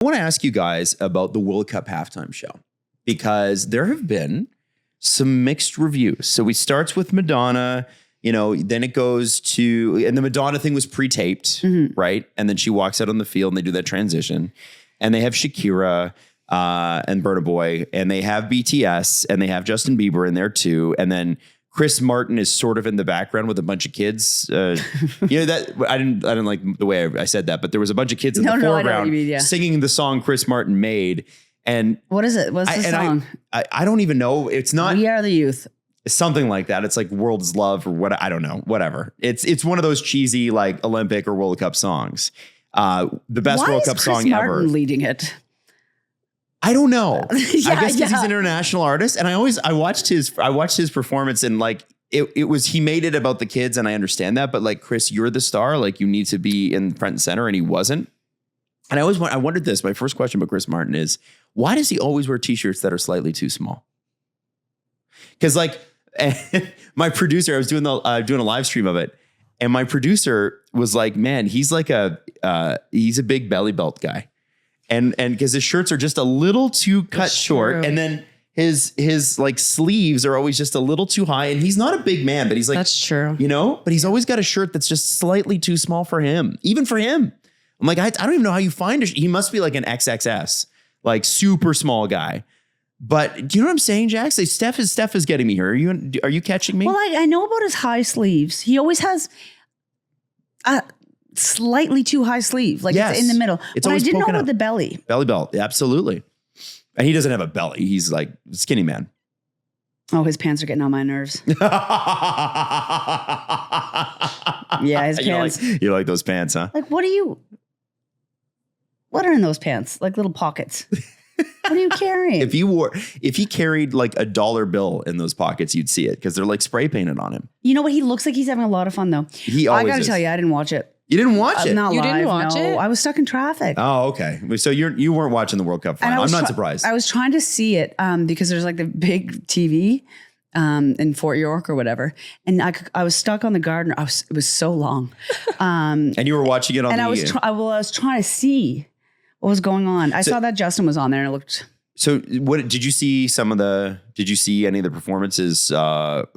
I want to ask you guys about the World Cup halftime show because there have been some mixed reviews. So it starts with Madonna, then it goes to, and the Madonna thing was pre-taped, right? And then she walks out on the field and they do that transition. And they have Shakira and Burna Boy, and they have BTS, and they have Justin Bieber in there too. And then Chris Martin is sort of in the background with a bunch of kids. That I didn't like the way I said that, but there was a bunch of kids in the foreground singing the song Chris Martin made. And what is it? What's the song? I don't even know. It's not. We Are the Youth. Something like that. It's like World's Love or what. I don't know. Whatever. It's one of those cheesy like Olympic or World Cup songs. The best World Cup song Chris Martin ever. Leading it. I don't know. I guess because he's an international artist, and I watched his performance, and like he made it about the kids, and I understand that, but like Chris, you're the star, like you need to be in front and center, and he wasn't. And I wondered this. My first question about Chris Martin is, why does he always wear t-shirts that are slightly too small? Because like my producer, I was doing a live stream of it, and my producer was like, "Man, he's like he's a big belly belt guy." And because his shirts are just a little too cut short. True. And then his like sleeves are always just a little too high. And he's not a big man, but he's like, that's true. But he's always got a shirt that's just slightly too small for him. Even for him. I'm like, I don't even know how you find he must be like an XXS, like super small guy. But do you know what I'm saying, Jax? Steph is getting me here. Are you catching me? Well, I know about his high sleeves. He always has slightly too high sleeve, like it's in the middle. But I didn't know about the belly. Belly belt, absolutely. And he doesn't have a belly. He's like a skinny man. Oh, his pants are getting on my nerves. Yeah, his pants. You like those pants, huh? Like, what are in those pants? Like little pockets. What are you carrying? If he carried like a dollar bill in those pockets, you'd see it because they're like spray painted on him. You know what? He looks like he's having a lot of fun though. I got to tell you, I didn't watch it. You didn't watch it? Not you live, didn't watch it? I was stuck in traffic. Oh, okay. So you weren't watching the World Cup final. I'm not surprised. I was trying to see it because there's like the big TV in Fort York or whatever. And I was stuck on the Gardner. It was so long. And you were watching it on I was trying to see what was going on. I saw that Justin was on there and it looked... So what did you see did you see any of the performances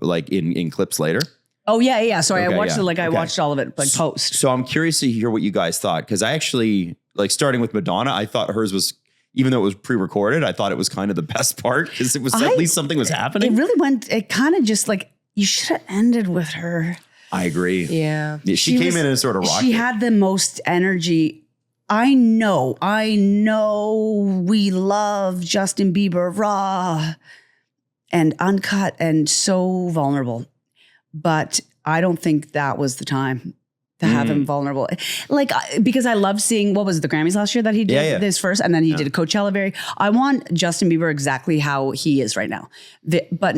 like in clips later? Oh yeah. Sorry, okay, I watched it. I watched all of it like post. So I'm curious to hear what you guys thought. Cause I actually like starting with Madonna, I thought hers was, even though it was pre-recorded, I thought it was kind of the best part because it was at least something was happening. It kind of just like, you should have ended with her. I agree. Yeah. She came in a sort of rocket. She had the most energy. I know we love Justin Bieber raw and uncut and so vulnerable, but I don't think that was the time to have him vulnerable. Like, because I loved seeing, what was it, the Grammys last year that he did this first, and then he did Coachella. I want Justin Bieber exactly how he is right now, But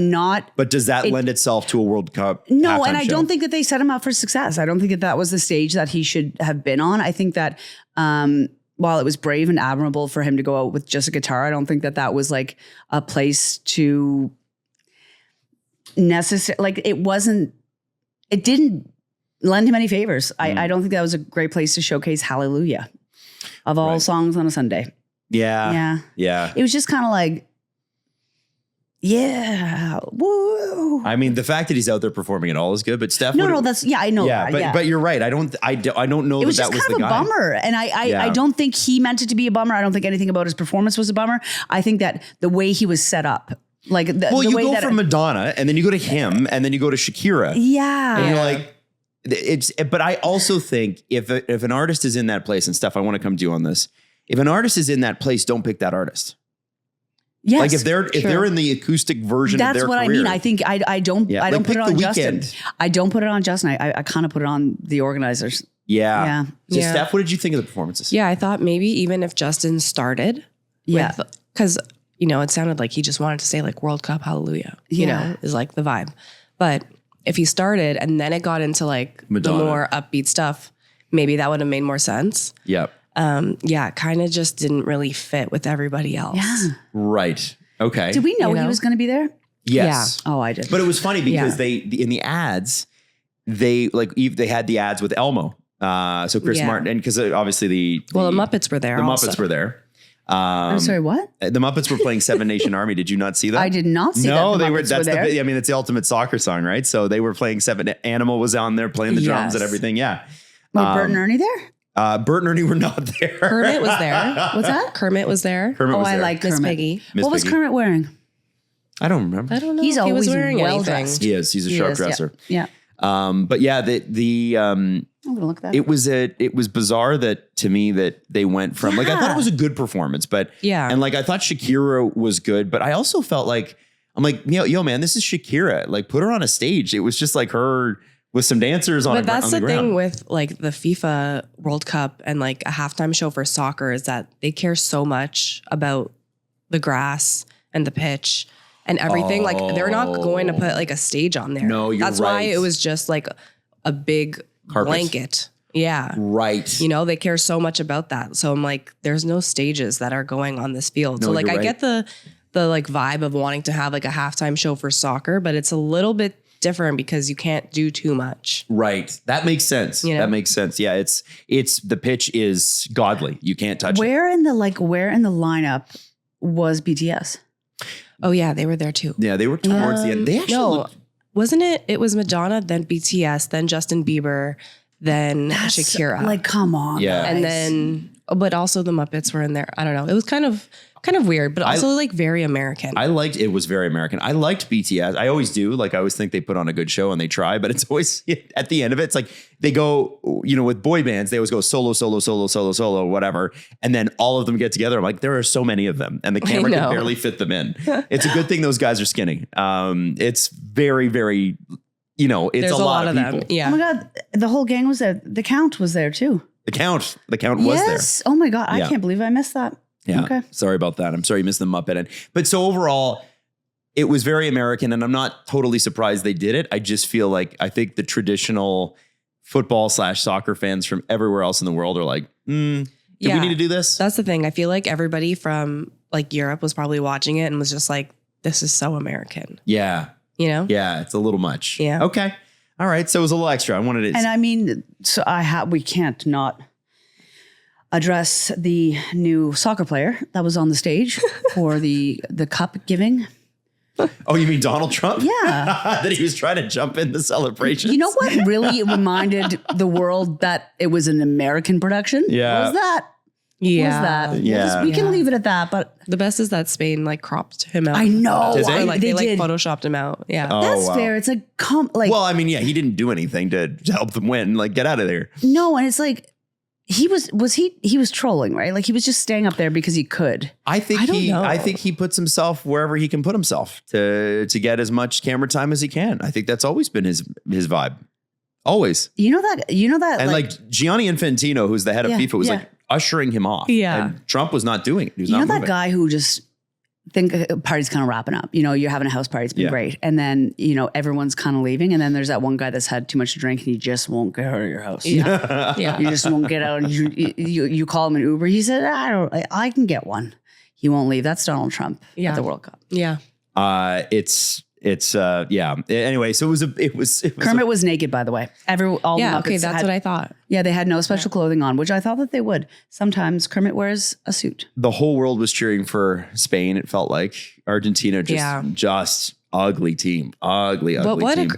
does that lend itself to a World Cup? No, and I don't think that they set him up for success. I don't think that was the stage that he should have been on. I think that while it was brave and admirable for him to go out with just a guitar, I don't think that was like a place to like it didn't lend him any favors. I don't think that was a great place to showcase Hallelujah of all songs on a Sunday. Yeah. It was just kind of like, yeah, woo. I mean, the fact that he's out there performing at all is good, but Steph. I know. Yeah, but you're right. I don't know it was that was kind the of guy. a bummer, and I don't think he meant it to be a bummer. I don't think anything about his performance was a bummer. I think that the way he was set up, like you go from Madonna, and then you go to him, and then you go to Shakira. Yeah, and you're like, but I also think if an artist is in that place, and Steph, I want to come to you on this. If an artist is in that place, don't pick that artist. Yes, like if they're in the acoustic version of their career. That's what I mean. I think I don't put it on Justin. I don't put it on Justin. I kind of put it on the organizers. Yeah. So Steph, what did you think of the performances? Yeah, I thought maybe even if Justin started, because it sounded like he just wanted to say like World Cup Hallelujah. Is like the vibe. But if he started and then it got into like Madonna, the more upbeat stuff, maybe that would have made more sense. Yep. Kind of just didn't really fit with everybody else. Yeah. Right. Okay. Did we know he was going to be there? Yes. Yeah. Oh, I did. But it was funny because in the ads, they had the ads with Elmo. So Chris Martin, and because obviously the Muppets were there. The Muppets were there. I'm sorry, what? The Muppets were playing Seven Nation Army. Did you not see that? I did not see that. No, The they were. Muppets That's were there. I mean, it's the ultimate soccer song, right? So they were playing Seven. Animal was on there playing the drums and everything. Yeah. Were Bert and Ernie there? Bert and Ernie were not there. Kermit was there. What's that? Kermit was there. Kermit was I there. like Miss Kermit. Piggy. Miss What was Piggy. Kermit wearing? I don't remember. I don't know. He's if he was always wearing well anything. dressed. He is. He's a sharp dresser. Yeah. But yeah, I'm gonna look at that. it was bizarre that to me that they went from like I thought it was a good performance, but Yeah. and like I thought Shakira was good, but I also felt like I'm like yo man, this is Shakira. Like put her on a stage. It was just like her with some dancers on. But that's on the ground. thing with like the FIFA World Cup and like a halftime show for soccer is that they care so much about the grass and the pitch and everything. Like they're not going to put like a stage on there. No, you're That's why right. it was just like a big Carpet. blanket. Yeah. Right. You know, they care so much about that. So I'm like, there's no stages that are going on this field. No, so like you're I right. get the like vibe of wanting to have like a halftime show for soccer, but it's a little bit different because you can't do too much. Right. That makes sense. You know? That makes sense. Yeah. It's the pitch is godly. You can't touch it. Where in the lineup was BTS? Oh yeah, they were there too. Yeah. They were towards the end. They actually looked. Wasn't it? It was Madonna, then BTS, then Justin Bieber, then Shakira. Like, come on. Yeah. guys. And then, but also the Muppets were in there. I don't know. It was kind of weird, but also like very American. It was very American. I liked BTS. I always do. Like I always think they put on a good show and they try, but it's always at the end of it, it's like they go, with boy bands, they always go solo, solo, solo, solo, solo, whatever. And then all of them get together. I'm like, there are so many of them and the camera can barely fit them in. It's a good thing those guys are skinny. It's very, very, it's There's a lot of people. them. Yeah. Oh my God, the whole gang was there. The Count was there too. The count was there. Yes. Oh my God, Yeah. I can't believe I missed that. Yeah. Okay. Sorry about that. I'm sorry you missed the Muppet end. But so overall, it was very American and I'm not totally surprised they did it. I just feel like I think the traditional football/soccer fans from everywhere else in the world are like, do we need to do this? That's the thing. I feel like everybody from like Europe was probably watching it and was just like, this is so American. Yeah. You know? Yeah. It's a little much. Yeah. Okay. All right. So it was a little extra. I wanted it. And I mean, so we can't not address the new soccer player that was on the stage for the cup giving. Oh, you mean Donald Trump? Yeah. That he was trying to jump in the celebration. You know what really reminded the world that it was an American production? Yeah. Was that? Yeah. Was that? Yeah. We can leave it at that, but The best is that Spain like cropped him out. I know. Did they? Or, like they did. photoshopped him out. Yeah. Oh, That's wow. fair. It's like, Well, I mean, yeah, he didn't do anything to help them win. Like, get out of there. no, and it's like, he was trolling, right? Like he was just staying up there because he could. I think I don't know. I think he puts himself wherever he can put himself to get as much camera time as he can. I think that's always been his vibe. Always. You know that And like Gianni Infantino, who's the head of Yeah, FIFA, was yeah. like ushering him off. Yeah. And Trump was not doing it. He was you know not that moving. guy who just think a party's kind of wrapping up. You're having a house party. It's been Yeah. great. And then, everyone's kind of leaving. And then there's that one guy that's had too much to drink and he just won't get out of your house. Yeah. Yeah. You just won't get out. And you call him an Uber. He said, I can get one. He won't leave. That's Donald Trump Yeah. at the World Cup. Yeah. Yeah. Anyway, so it was Kermit was naked, by the way. All Yeah. the Okay. Muppets That's had- what I thought. Yeah, they had no special clothing on, which I thought that they would. Sometimes Kermit wears a suit. the whole world was cheering for Spain. It felt like Argentina just ugly team, ugly But what team.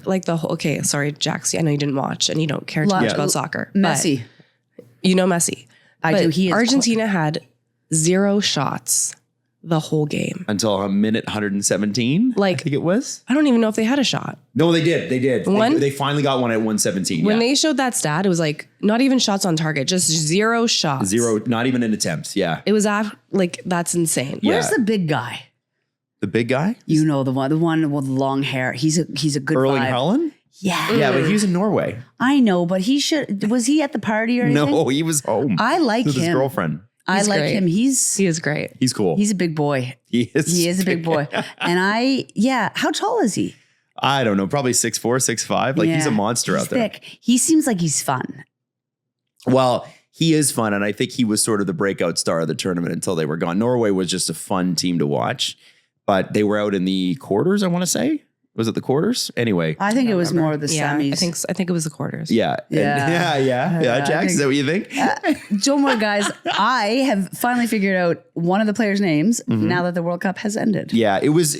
okay, sorry, Jax, I know you didn't watch and you don't care too Lo- much Yeah. about soccer. but Messi. You know Messi. I But do. He is Argentina had 0 shots the whole game. Until a minute 117, I Like- think it was. I don't even know if they had a shot. No, they did. One? They finally got one at 117. When they showed that stat, it was like not even shots on target, just 0 shots. 0, not even an attempt. Yeah. It was that's insane. Yeah. Where's the big guy? The big guy? You know the one with long hair. He's a good Erling vibe. Haaland? Yeah. Yeah, but he was in Norway. I know, but was he at the party or anything? No, he was home. I like with his him. girlfriend. I He's like great. him. He is great. He's cool. He's a big boy. He He is a big boy. And how tall is he? I don't know, probably 6'4", 6'5". Like he's a Yeah, monster he's out there. thick. He seems like he's fun. Well, he is fun, and I think he was sort of the breakout star of the tournament until they were gone. Norway was just a fun team to watch, but they were out in the quarters, I want to say, Was it the quarters? Anyway. I think it was more the semis. I think it was the quarters. Yeah. Jax, is that what you think? Don't worry, guys. I have finally figured out one of the players' names now that the World Cup has ended. Yeah, it was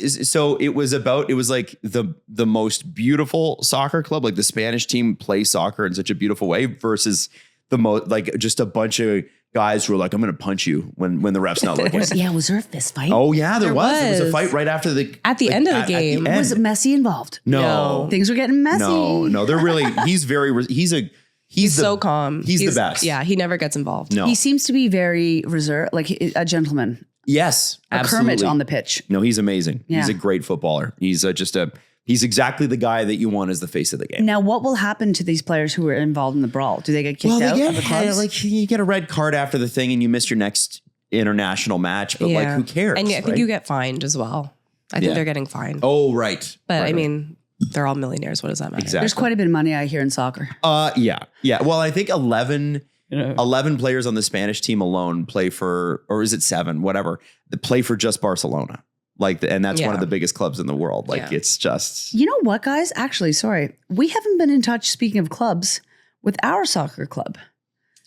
like the most beautiful soccer club. Like the Spanish team play soccer in such a beautiful way versus the most like just a bunch of guys who were like, I'm going to punch you when the ref's not looking. Was there a fist fight? Oh yeah, there was. There was a fight right after at the end of the game. Was Messi involved? No. Things were getting messy. No, they're really. He's so calm. He's the best. Yeah, he never gets involved. No, he seems to be very reserved, like a gentleman. Yes, absolutely. Kermit on the pitch. No, he's amazing. Yeah. He's a great footballer. He's exactly the guy that you want as the face of the game. Now, what will happen to these players who were involved in the brawl? Do they get kicked out of the clubs? Like you get a red card after the thing and you miss your next international match, but like who cares? And I think you get fined as well. I think they're getting fined. Oh, right. But right, I mean, they're all millionaires. What does that matter? Exactly. There's quite a bit of money I hear in soccer. Yeah. Well, I think 11 players on the Spanish team alone play for, or is it 7, whatever, that play for just Barcelona. And that's one of the biggest clubs in the world. It's just. You know what, guys? Actually, sorry. We haven't been in touch, speaking of clubs, with our soccer club.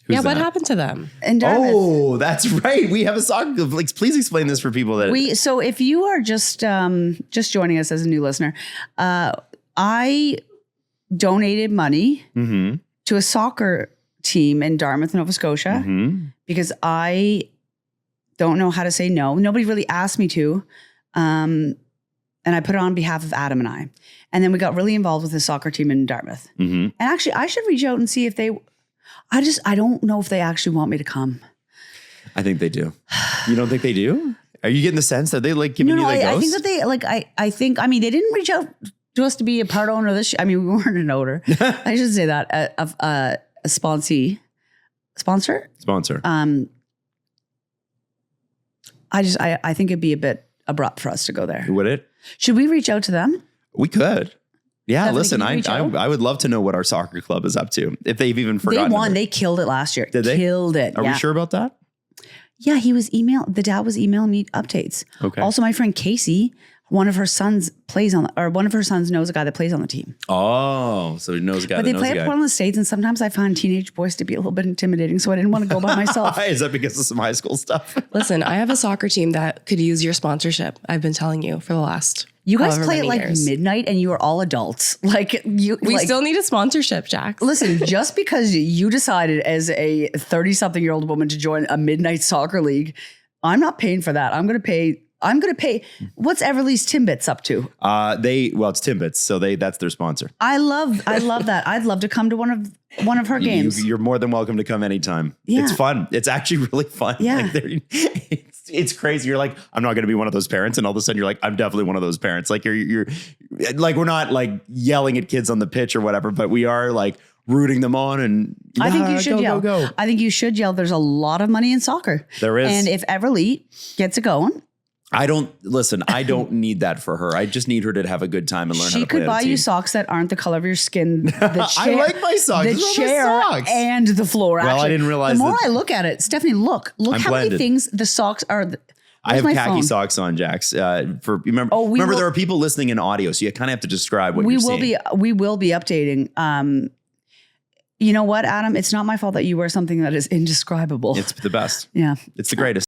Who's what that? happened to them? In Dartmouth. Oh, that's right. We have a soccer club. Please explain this for people that. So if you are just joining us as a new listener, I donated money to a soccer team in Dartmouth, Nova Scotia, because I don't know how to say no. Nobody really asked me to. And I put it on behalf of Adam and I. And then we got really involved with the soccer team in Dartmouth. And actually, I should reach out and see if I don't know if they actually want me to come. I think they do. You don't think they do? Are you getting the sense that they giving you the ghost? I think that they, they didn't reach out to us to be a part owner of this. We weren't an owner. I should say that. A sponsor. I think it'd be a bit abrupt for us to go there. Would it? Should we reach out to them? We could. Yeah, Definitely. listen, I would love to know what our soccer club is up to. If they've even forgotten. They won. They killed it last year. Did they? Killed it. Are we sure about that? Yeah, the dad was emailing me updates. Okay. Also, my friend Casey, one of her sons knows a guy that plays on the team. Oh, so he knows a guy But that they knows play a at guy. Portland States, and sometimes I find teenage boys to be a little bit intimidating, so I didn't want to go by myself. Is that because of some high school stuff? Listen, I have a soccer team that could use your sponsorship. I've been telling you for the last You guys however play at many like years. midnight, and you are all adults. We still need a sponsorship, Jax. Listen, just because you decided as a 30-something-year-old woman to join a midnight soccer league, I'm not paying for that. I'm going to pay. What's Everly's Timbits up to? It's Timbits, so that's their sponsor. I love that. I'd love to come to one of her games. You're more than welcome to come anytime. Yeah. It's fun. It's actually really fun. Yeah. It's crazy. You're like, I'm not going to be one of those parents, and all of a sudden you're like, I'm definitely one of those parents. Like you're like, we're not like yelling at kids on the pitch or whatever, but we are like rooting them on. And I think you should yell. Go. I think you should yell. There's a lot of money in soccer. There is. And if Everly gets it going, I don't need that for her. I just need her to have a good time and learn how she to play could on a buy team. you socks that aren't the color of your skin. The chair, I like my socks. The Those are my chair socks. and the floor. Well, actually, I didn't realize The more that- I look at it, Stephanie, look I'm how blended. many things the socks are. I have my khaki phone? socks on, Jax. Remember, we will- there are people listening in audio, so you kind of have to describe what We you're will seeing. we will be updating. You know what, Adam? It's not my fault that you wear something that is indescribable. It's the best. Yeah. It's the greatest.